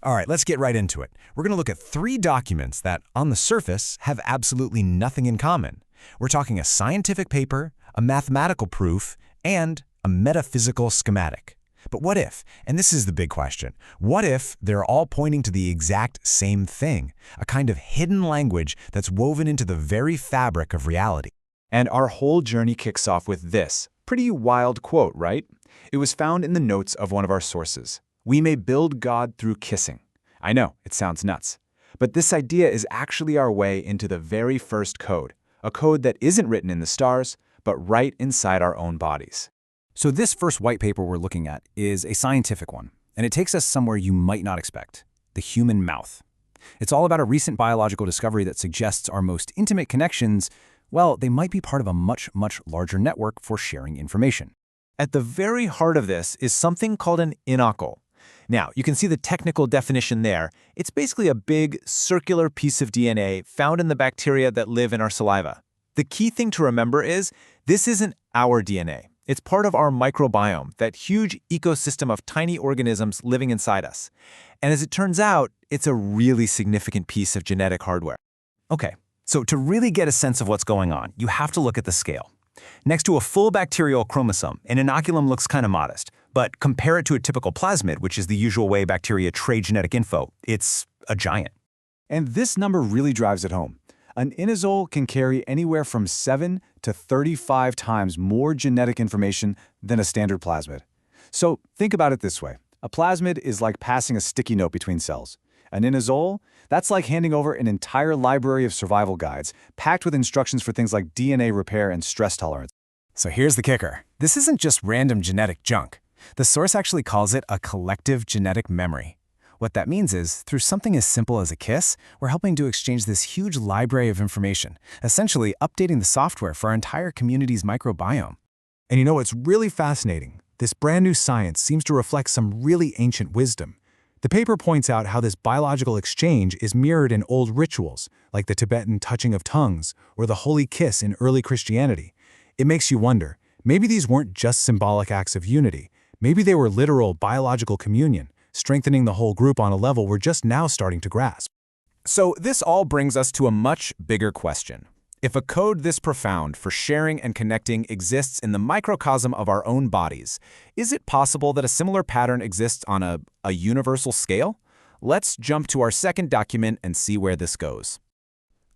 All right, let's get right into it. We're going to look at three documents that, on the surface, have absolutely nothing in common. We're talking a scientific paper, a mathematical proof, and a metaphysical schematic. But what if, and this is the big question, what if they're all pointing to the exact same thing, a kind of hidden language that's woven into the very fabric of reality? And our whole journey kicks off with this pretty wild quote, right? It was found in the notes of one of our sources. We may build God through kissing. I know, it sounds nuts. But this idea is actually our way into the very first code, a code that isn't written in the stars, but right inside our own bodies. So this first white paper we're looking at is a scientific one, and it takes us somewhere you might not expect, the human mouth. It's all about a recent biological discovery that suggests our most intimate connections, well, they might be part of a much, much larger network for sharing information. At the very heart of this is something called an inocle. Now, you can see the technical definition there. It's basically a big, circular piece of DNA found in the bacteria that live in our saliva. The key thing to remember is this isn't our DNA. It's part of our microbiome, that huge ecosystem of tiny organisms living inside us. And as it turns out, it's a really significant piece of genetic hardware. Okay, so to really get a sense of what's going on, you have to look at the scale. Next to a full bacterial chromosome, an inoculum looks kind of modest, but compare it to a typical plasmid, which is the usual way bacteria trade genetic info, it's a giant. And this number really drives it home. An inosole can carry anywhere from 7 to 35 times more genetic information than a standard plasmid. So think about it this way. A plasmid is like passing a sticky note between cells. An inosole, that's like handing over an entire library of survival guides, packed with instructions for things like DNA repair and stress tolerance. So here's the kicker. This isn't just random genetic junk. The source actually calls it a collective genetic memory. What that means is, through something as simple as a kiss, we're helping to exchange this huge library of information, essentially updating the software for our entire community's microbiome. And you know what's really fascinating? This brand new science seems to reflect some really ancient wisdom. The paper points out how this biological exchange is mirrored in old rituals, like the Tibetan touching of tongues or the holy kiss in early Christianity. It makes you wonder, maybe these weren't just symbolic acts of unity. Maybe they were literal biological communion, strengthening the whole group on a level we're just now starting to grasp. So this all brings us to a much bigger question. If a code this profound for sharing and connecting exists in the microcosm of our own bodies, is it possible that a similar pattern exists on a universal scale? Let's jump to our second document and see where this goes.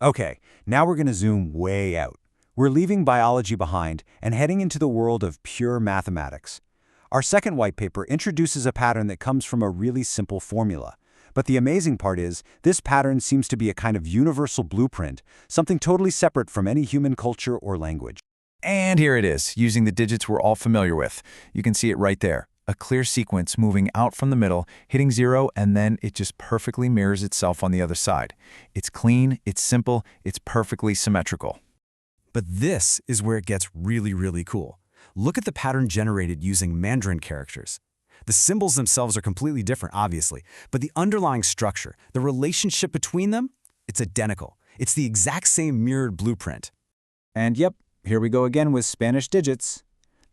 Okay, now we're going to zoom way out. We're leaving biology behind and heading into the world of pure mathematics. Our second white paper introduces a pattern that comes from a really simple formula. But the amazing part is, this pattern seems to be a kind of universal blueprint, something totally separate from any human culture or language. And here it is, using the digits we're all familiar with. You can see it right there. A clear sequence moving out from the middle, hitting 0, and then it just perfectly mirrors itself on the other side. It's clean, it's simple, it's perfectly symmetrical. But this is where it gets really, really cool. Look at the pattern generated using Mandarin characters. The symbols themselves are completely different, obviously, but the underlying structure, the relationship between them, it's identical. It's the exact same mirrored blueprint. And yep, here we go again with Spanish digits.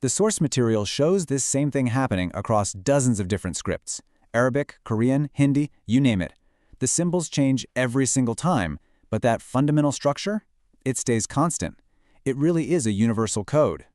The source material shows this same thing happening across dozens of different scripts. Arabic, Korean, Hindi, you name it. The symbols change every single time, but that fundamental structure, it stays constant. It really is a universal code.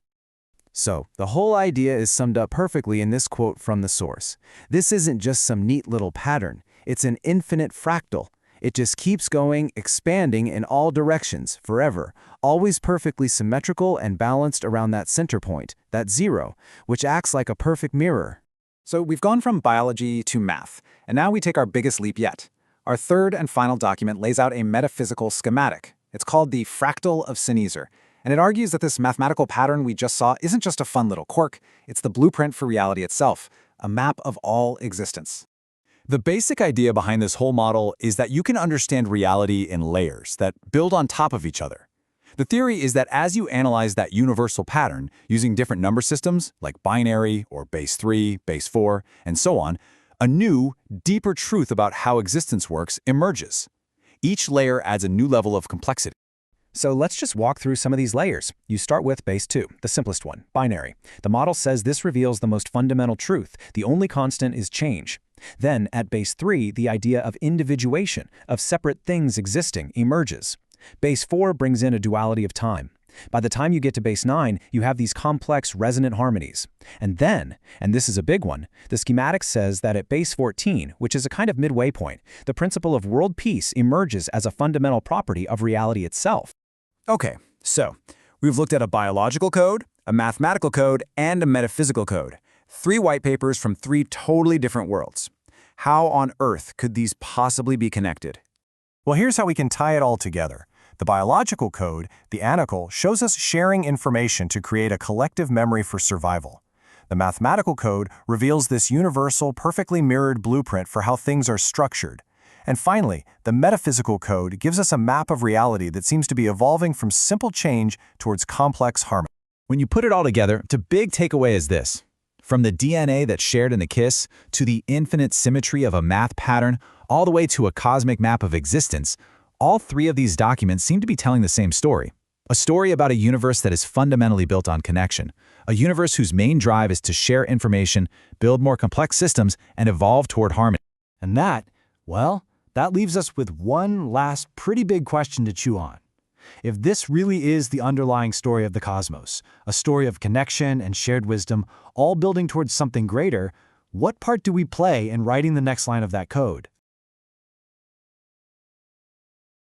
So, the whole idea is summed up perfectly in this quote from the source. This isn't just some neat little pattern. It's an infinite fractal. It just keeps going, expanding in all directions, forever, always perfectly symmetrical and balanced around that center point, that 0, which acts like a perfect mirror. So we've gone from biology to math, and now we take our biggest leap yet. Our third and final document lays out a metaphysical schematic. It's called the fractal of Ceneezer. And it argues that this mathematical pattern we just saw isn't just a fun little quirk, it's the blueprint for reality itself, a map of all existence. The basic idea behind this whole model is that you can understand reality in layers that build on top of each other. The theory is that as you analyze that universal pattern using different number systems, like binary or base 3, base 4, and so on, a new, deeper truth about how existence works emerges. Each layer adds a new level of complexity. So let's just walk through some of these layers. You start with base 2, the simplest one, binary. The model says this reveals the most fundamental truth. The only constant is change. Then, at base 3, the idea of individuation, of separate things existing, emerges. Base 4 brings in a duality of time. By the time you get to base 9, you have these complex resonant harmonies. And then, and this is a big one, the schematic says that at base 14, which is a kind of midway point, the principle of world peace emerges as a fundamental property of reality itself. Okay, so we've looked at a biological code, a mathematical code, and a metaphysical code. 3 white papers from 3 totally different worlds. How on earth could these possibly be connected? Well, here's how we can tie it all together. The biological code, the anacle, shows us sharing information to create a collective memory for survival. The mathematical code reveals this universal, perfectly mirrored blueprint for how things are structured. And finally, the metaphysical code gives us a map of reality that seems to be evolving from simple change towards complex harmony. When you put it all together, the big takeaway is this. From the DNA that's shared in the kiss, to the infinite symmetry of a math pattern, all the way to a cosmic map of existence, all 3 of these documents seem to be telling the same story. A story about a universe that is fundamentally built on connection. A universe whose main drive is to share information, build more complex systems, and evolve toward harmony. And that, well, that leaves us with one last pretty big question to chew on. If this really is the underlying story of the cosmos, a story of connection and shared wisdom, all building towards something greater, what part do we play in writing the next line of that code?